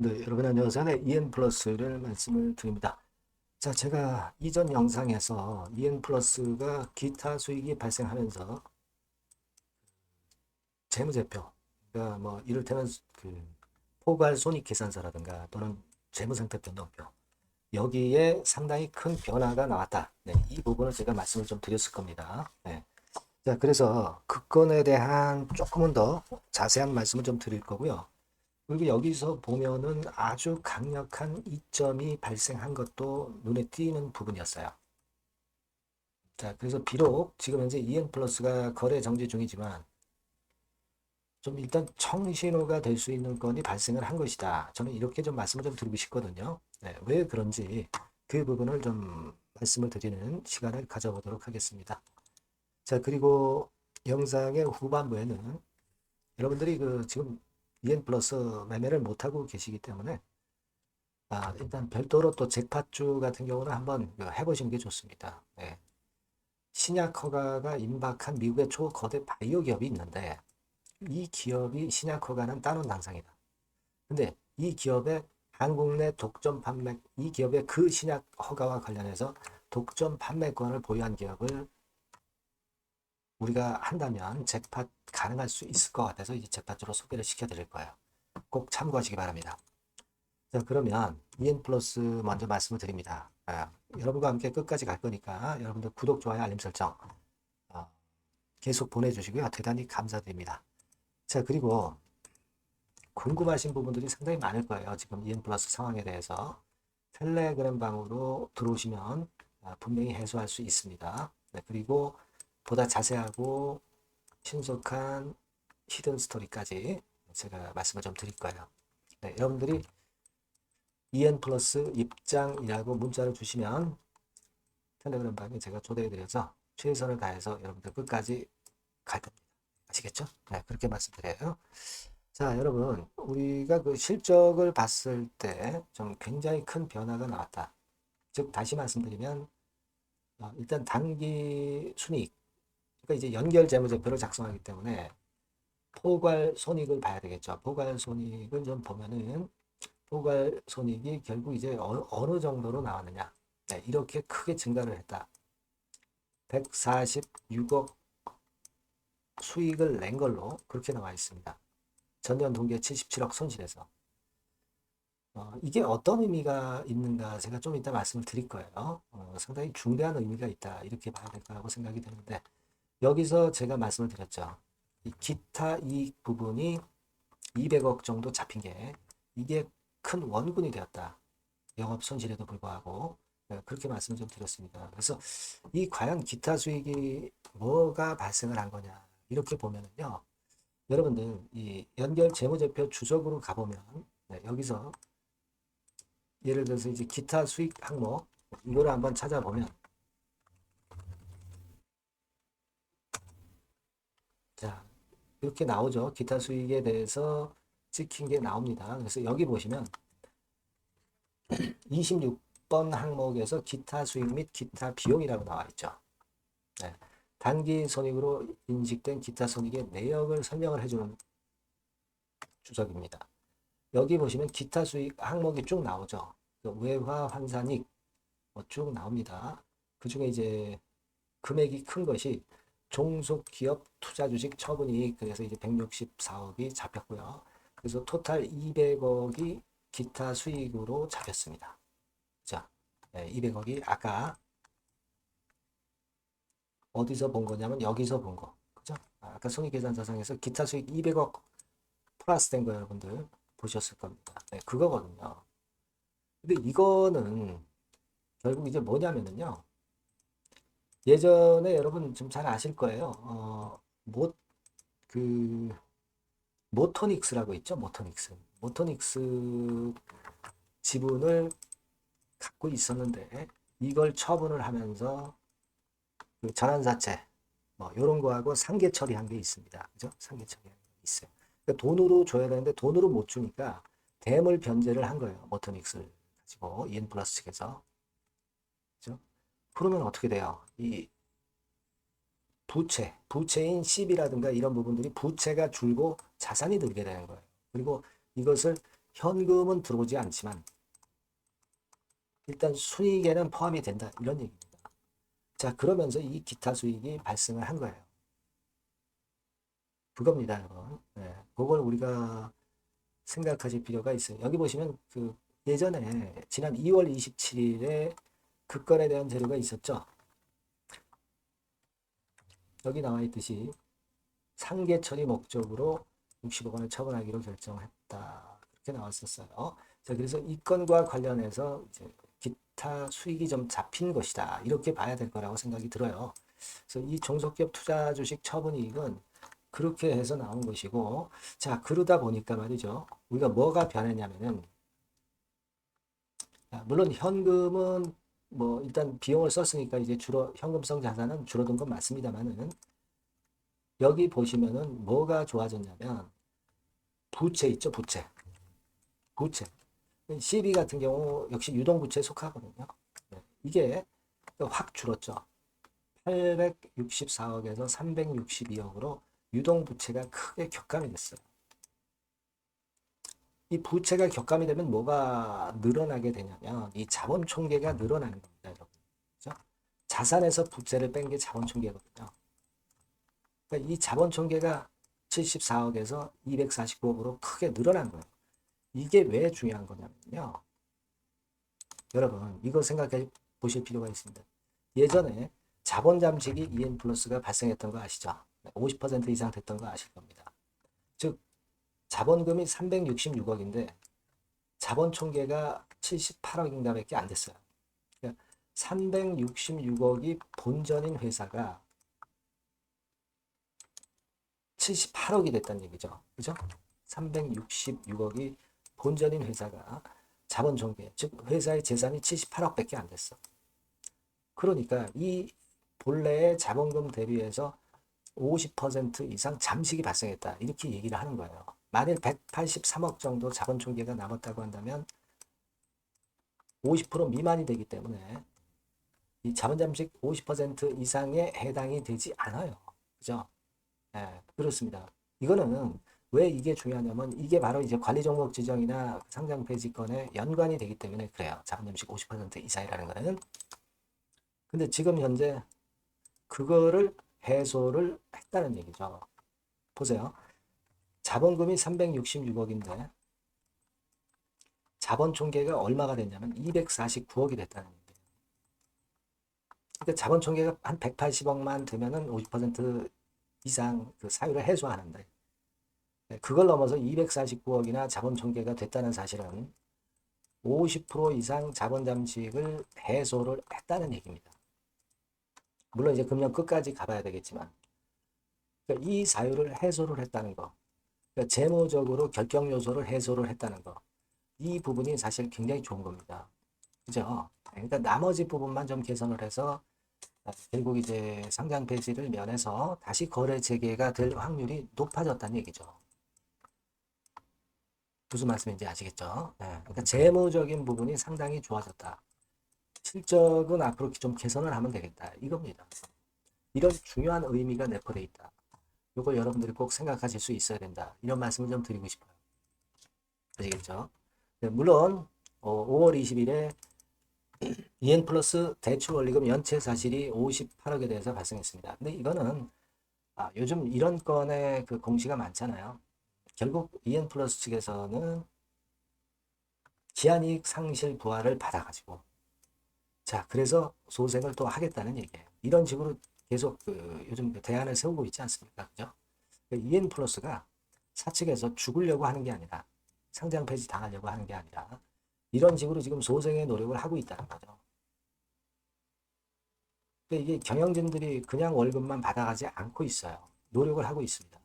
네, 여러분 안녕하세요. 네, EN 플러스를 말씀을 드립니다. 자, 제가 이전 영상에서 EN 플러스가 기타 수익이 발생하면서 재무제표, 그러니까 뭐 이를테면 그 포괄 손익계산서라든가 또는 재무상태 변동표 여기에 상당히 큰 변화가 나왔다. 네, 이 부분을 제가 말씀을 좀 드렸을 겁니다. 네. 자, 그래서 그 건에 대한 조금은 더 자세한 말씀을 좀 드릴 거고요. 그리고 여기서 보면은 아주 강력한 이점이 발생한 것도 눈에 띄는 부분이었어요. 자, 그래서 비록 지금 현재 EN 플러스가 거래 정지 중이지만 좀 일단 청신호가 될 수 있는 건이 발생을 한 것이다. 저는 이렇게 좀 말씀을 좀 드리고 싶거든요. 네, 왜 그런지 그 부분을 좀 말씀을 드리는 시간을 가져보도록 하겠습니다. 자, 그리고 영상의 후반부에는 여러분들이 그 지금 EN 플러스 매매를 못하고 계시기 때문에 일단 별도로 또 잭팟주 같은 경우는 한번 해보시는 게 좋습니다. 네. 신약 허가가 임박한 미국의 초거대 바이오 기업이 있는데 이 기업이 신약 허가는 따놓은 당상이다. 근데 이 기업의 한국 내 독점 판매, 이 기업의 그 신약 허가와 관련해서 독점 판매권을 보유한 기업을 우리가 한다면 잭팟 가능할 수 있을 것 같아서 이제 잭팟주로 소개를 시켜드릴 거예요. 꼭 참고하시기 바랍니다. 자, 그러면 EN 플러스 먼저 말씀을 드립니다. 여러분과 함께 끝까지 갈 거니까 여러분들 구독, 좋아요, 알림 설정 계속 보내주시고요. 대단히 감사드립니다. 자, 그리고 궁금하신 부분들이 상당히 많을 거예요. 지금 EN 플러스 상황에 대해서 텔레그램 방으로 들어오시면 분명히 해소할 수 있습니다. 네, 그리고 보다 자세하고 신속한 히든 스토리까지 제가 말씀을 좀 드릴 거예요. 네, 여러분들이 EN 플러스 입장이라고 문자를 주시면 텔레그램 방에 제가 초대해드려서 최선을 다해서 여러분들 끝까지 갈 겁니다. 아시겠죠? 네, 그렇게 말씀드려요. 자, 여러분, 우리가 그 실적을 봤을 때 좀 굉장히 큰 변화가 나왔다. 즉, 다시 말씀드리면, 일단 단기 순이익, 그러니까 이제 연결 재무제표를 작성하기 때문에 포괄 손익을 봐야 되겠죠. 포괄 손익을 좀 보면은 포괄 손익이 결국 이제 어느 정도로 나왔느냐. 네, 이렇게 크게 증가를 했다. 146억 수익을 낸 걸로 그렇게 나와 있습니다. 전년 동기에 77억 손실해서. 이게 어떤 의미가 있는가 제가 좀 이따 말씀을 드릴 거예요. 상당히 중대한 의미가 있다. 이렇게 봐야 될 거라고 생각이 드는데 여기서 제가 말씀을 드렸죠. 이 기타 이익 부분이 200억 정도 잡힌 게 이게 큰 원군이 되었다. 영업 손실에도 불구하고 그렇게 말씀을 좀 드렸습니다. 그래서 이 과연 기타 수익이 뭐가 발생을 한 거냐 이렇게 보면은요. 여러분들 이 연결 재무제표 주석으로 가보면 여기서 예를 들어서 이제 기타 수익 항목 이거를 한번 찾아보면 자 이렇게 나오죠. 기타 수익에 대해서 찍힌 게 나옵니다. 그래서 여기 보시면 26번 항목에서 기타 수익 및 기타 비용이라고 나와 있죠. 네. 단기 손익으로 인식된 기타 손익의 내역을 설명을 해주는 주석입니다. 여기 보시면 기타 수익 항목이 쭉 나오죠. 외화 환산익 쭉 나옵니다. 그 중에 이제 금액이 큰 것이 종속기업 투자주식 처분이익 그래서 이제 164억이 잡혔고요. 그래서 토탈 200억이 기타 수익으로 잡혔습니다. 자, 200억이 아까 어디서 본 거냐면 여기서 본 거. 그죠? 아까 손익계산서상에서 기타 수익 200억 플러스 된 거 여러분들 보셨을 겁니다. 네, 그거거든요. 근데 이거는 결국 이제 뭐냐면은요. 예전에 여러분 좀 잘 아실 거예요. 그, 모토닉스라고 있죠? 모토닉스. 모토닉스 지분을 갖고 있었는데 이걸 처분을 하면서 그 전환사채 뭐 이런 거하고 상계 처리한 게 있습니다. 그죠? 상계 처리한 게 있어요. 그러니까 돈으로 줘야 되는데 돈으로 못 주니까 대물 변제를 한 거예요. 모토닉스를 가지고 이엔 플러스 측에서. 그죠? 그러면 어떻게 돼요? 이 부채인 CB라든가 이런 부분들이 부채가 줄고 자산이 늘게 되는 거예요. 그리고 이것을 현금은 들어오지 않지만 일단 순이익에는 포함이 된다. 이런 얘기입니다. 자, 그러면서 이 기타 수익이 발생을 한 거예요. 그겁니다, 여러분. 네, 그걸 우리가 생각하실 필요가 있어요. 여기 보시면 그 예전에 지난 2월 27일에 그 건에 대한 재료가 있었죠. 여기 나와 있듯이 상계 처리 목적으로 60억 원을 처분하기로 결정했다. 그렇게 나왔었어요. 자, 그래서 이 건과 관련해서 이제 기타 수익이 좀 잡힌 것이다. 이렇게 봐야 될 거라고 생각이 들어요. 그래서 이 종속기업 투자 주식 처분이익은 그렇게 해서 나온 것이고, 자, 그러다 보니까 말이죠. 우리가 뭐가 변했냐면은, 물론 현금은 뭐 일단 비용을 썼으니까 이제 주로 현금성 자산은 줄어든 건 맞습니다만은, 여기 보시면은 뭐가 좋아졌냐면, 부채 있죠, 부채. 부채. CB 같은 경우 역시 유동부채에 속하거든요. 네, 이게 확 줄었죠. 864억에서 362억으로 유동부채가 크게 격감이 됐어요. 이 부채가 격감이 되면 뭐가 늘어나게 되냐면 이 자본 총계가 늘어나는 겁니다, 여러분. 그죠? 자산에서 부채를 뺀 게 자본 총계거든요. 그러니까 이 자본 총계가 74억에서 249억으로 크게 늘어난 거예요. 이게 왜 중요한 거냐면요. 여러분, 이거 생각해 보실 필요가 있습니다. 예전에 자본 잠식이 EN 플러스가 발생했던 거 아시죠? 50% 이상 됐던 거 아실 겁니다. 즉, 자본금이 366억인데 자본 총계가 78억인가 밖에 안 됐어요. 그러니까 366억이 본전인 회사가 78억이 됐다는 얘기죠. 그죠? 366억이 본전인 회사가 자본 총계, 즉 회사의 재산이 78억밖에 안 됐어. 그러니까 이 본래의 자본금 대비해서 50% 이상 잠식이 발생했다. 이렇게 얘기를 하는 거예요. 만일 183억 정도 자본 총계가 남았다고 한다면 50% 미만이 되기 때문에 이 자본 잠식 50% 이상에 해당이 되지 않아요. 그죠? 네, 그렇습니다. 이거는 왜 이게 중요하냐면 이게 바로 이제 관리 종목 지정이나 상장 폐지건에 연관이 되기 때문에 그래요. 자본 잠식 50% 이상이라는 거는. 근데 지금 현재 그거를 해소를 했다는 얘기죠. 보세요. 자본금이 366억인데 자본 총계가 얼마가 됐냐면 249억이 됐다는 얘기예요. 그러니까 자본 총계가 한 180억만 되면은 50% 이상 그 사유를 해소하는데 그걸 넘어서 249억이나 자본 총계가 됐다는 사실은 50% 이상 자본 잠식을 해소를 했다는 얘기입니다. 물론 이제 금년 끝까지 가봐야 되겠지만 그러니까 이 사유를 해소를 했다는 거, 그러니까 재무적으로 결정 요소를 해소를 했다는 거, 이 부분이 사실 굉장히 좋은 겁니다. 그죠? 그러니까 나머지 부분만 좀 개선을 해서 결국 이제 상장 폐지를 면해서 다시 거래 재개가 될 확률이 높아졌다는 얘기죠. 무슨 말씀인지 아시겠죠? 네. 그러니까 재무적인 부분이 상당히 좋아졌다. 실적은 앞으로 좀 개선을 하면 되겠다. 이겁니다. 이런 중요한 의미가 내포되어 있다. 이걸 여러분들이 꼭 생각하실 수 있어야 된다. 이런 말씀을 좀 드리고 싶어요. 아시겠죠? 네, 물론 5월 20일에 EN 플러스 대출 원리금 연체 사실이 58억에 대해서 발생했습니다. 근데 이거는 요즘 이런 건의 그 공시가 많잖아요. 결국 EN 플러스 측에서는 기한이익 상실 부활을 받아가지고 자 그래서 소생을 또 하겠다는 얘기예요. 이런 식으로 계속 그 요즘 대안을 세우고 있지 않습니까? 그죠? EN 플러스가 사측에서 죽으려고 하는 게 아니라 상장 폐지 당하려고 하는 게 아니라 이런 식으로 지금 소생의 노력을 하고 있다는 거죠. 이게 경영진들이 그냥 월급만 받아가지 않고 있어요. 노력을 하고 있습니다.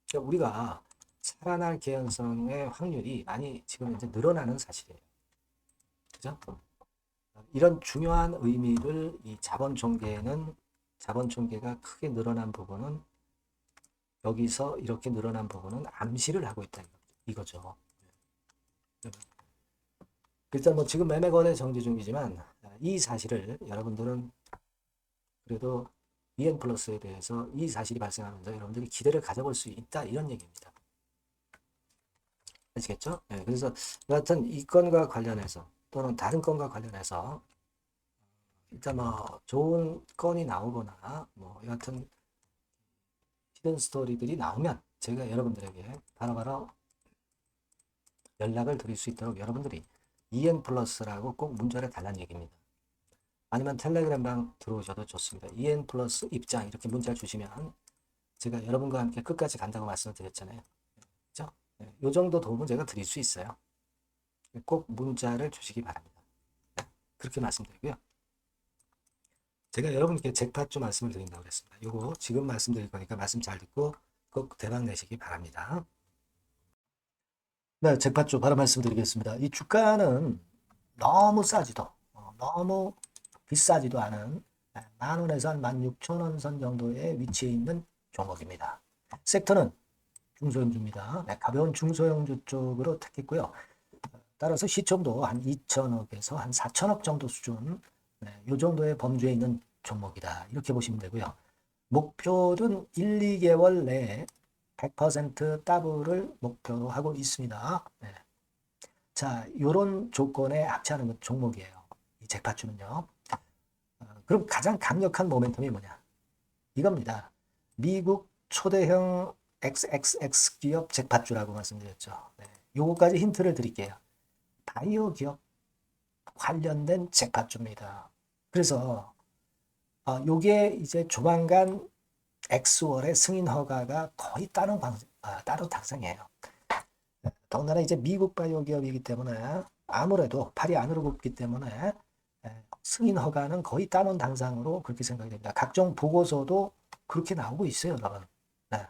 그러니까 우리가 살아날 개연성의 확률이 많이 지금 이제 늘어나는 사실이에요. 그죠? 이런 중요한 의미를 이 자본 총계는 자본 총계가 크게 늘어난 부분은 여기서 이렇게 늘어난 부분은 암시를 하고 있다 이거죠. 일단 뭐 지금 매매 거래 정지 중이지만 이 사실을 여러분들은 그래도 EN 플러스에 대해서 이 사실이 발생하면서 여러분들이 기대를 가져볼 수 있다 이런 얘기입니다. 아시겠죠? 네, 그래서 여하튼 이 건과 관련해서 또는 다른 건과 관련해서 일단 뭐 좋은 건이 나오거나 뭐 여하튼 히든 스토리들이 나오면 제가 여러분들에게 바로바로 연락을 드릴 수 있도록 여러분들이 EN 플러스라고 꼭 문자를 달라는 얘기입니다. 아니면 텔레그램방 들어오셔도 좋습니다. EN 플러스 입장 이렇게 문자를 주시면 제가 여러분과 함께 끝까지 간다고 말씀을 드렸잖아요. 그렇죠? 네, 요 정도 도움은 제가 드릴 수 있어요. 꼭 문자를 주시기 바랍니다. 네, 그렇게 말씀드리고요. 제가 여러분께 잭팟주 말씀을 드린다고 그랬습니다. 요거 지금 말씀드릴 거니까 말씀 잘 듣고 꼭 대박 내시기 바랍니다. 네, 잭팟주 바로 말씀드리겠습니다. 이 주가는 너무 싸지도 너무 비싸지도 않은 10,000원에서 한 16,000원 선 정도의 위치에 있는 종목입니다. 섹터는 중소형주입니다. 네, 가벼운 중소형주 쪽으로 택했고요. 따라서 시총도 한 2천억에서 한 4천억 정도 수준, 네, 이 정도의 범주에 있는 종목이다. 이렇게 보시면 되고요. 목표는 1, 2개월 내에 100% 더블을 목표로 하고 있습니다. 네. 자, 이런 조건에 합치하는 종목이에요. 이 잭팟주는요. 그럼 가장 강력한 모멘텀이 뭐냐? 이겁니다. 미국 초대형 XXX 기업 잭팟주라고 말씀드렸죠. 네. 요거까지 힌트를 드릴게요. 바이오 기업 관련된 잭팟주입니다. 그래서 요게 이제 조만간 엑스월의 승인 허가가 거의 따로 당상이에요. 더군다나 이제 미국 바이오 기업이기 때문에 아무래도 팔이 안으로 굽기 때문에 승인 허가는 거의 따놓은 당상으로 그렇게 생각이 됩니다. 각종 보고서도 그렇게 나오고 있어요, 여러분. 네.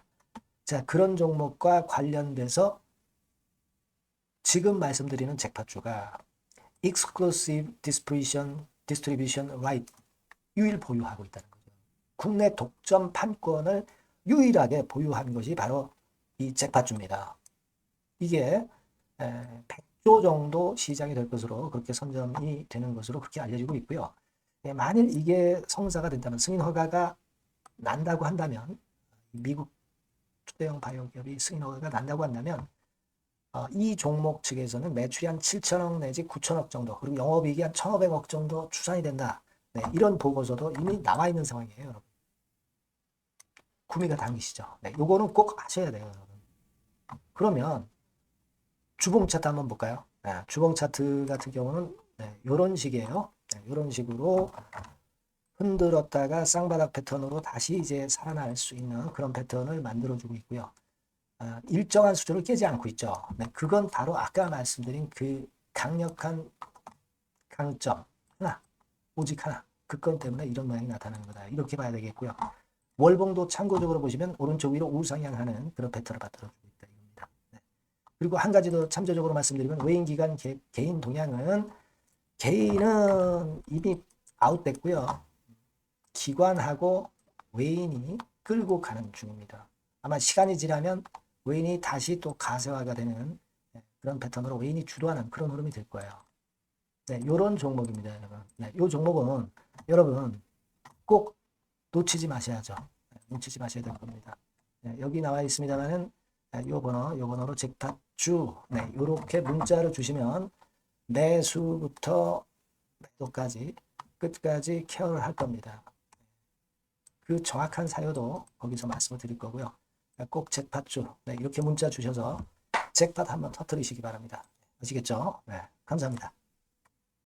자, 그런 종목과 관련돼서 지금 말씀드리는 잭팟주가 Exclusive Distribution Right 유일 보유하고 있다는 거죠. 국내 독점 판권을 유일하게 보유한 것이 바로 이 잭팟주입니다. 이게 100조 정도 시장이 될 것으로 그렇게 선점이 되는 것으로 그렇게 알려지고 있고요. 만일 이게 성사가 된다면 승인 허가가 난다고 한다면 미국 초대형 바이오 기업이 승인 허가가 난다고 한다면 이 종목 측에서는 매출이 한 7천억 내지 9천억 정도 그리고 영업이익이 한 1,500억 정도 추산이 된다. 네, 이런 보고서도 이미 나와 있는 상황이에요, 여러분. 구미가 당기시죠. 네, 요거는 꼭 하셔야 돼요, 여러분. 그러면 주봉 차트 한번 볼까요? 네, 주봉 차트 같은 경우는 네, 이런 식이에요. 네, 이런 식으로 흔들었다가 쌍바닥 패턴으로 다시 이제 살아날 수 있는 그런 패턴을 만들어주고 있고요. 일정한 수준을 깨지 않고 있죠. 네, 그건 바로 아까 말씀드린 그 강력한 강점 하나, 오직 하나. 그 건 때문에 이런 모양이 나타나는 거다. 이렇게 봐야 되겠고요. 월봉도 참고적으로 보시면 오른쪽 위로 우상향하는 그런 패턴을 만들어주고 있다. 이겁니다. 네. 그리고 한 가지 더 참조적으로 말씀드리면 외인기관 개인 동향은 개인은 이미 아웃됐고요. 기관하고 외인이 끌고 가는 중입니다. 아마 시간이 지나면 외인이 다시 또 가세화가 되는 그런 패턴으로 외인이 주도하는 그런 흐름이 될 거예요. 네, 요런 종목입니다, 여러분. 네, 요 종목은 여러분 꼭 놓치지 마셔야죠. 네, 놓치지 마셔야 될 겁니다. 네, 여기 나와 있습니다만은 요 번호로 잭팟주 네, 요렇게 문자를 주시면 매수부터 매도까지 끝까지 케어를 할 겁니다. 그 정확한 사유도 거기서 말씀을 드릴 거고요. 꼭 잭팟주 네, 이렇게 문자 주셔서 잭팟 한번 터뜨리시기 바랍니다. 아시겠죠? 네, 감사합니다.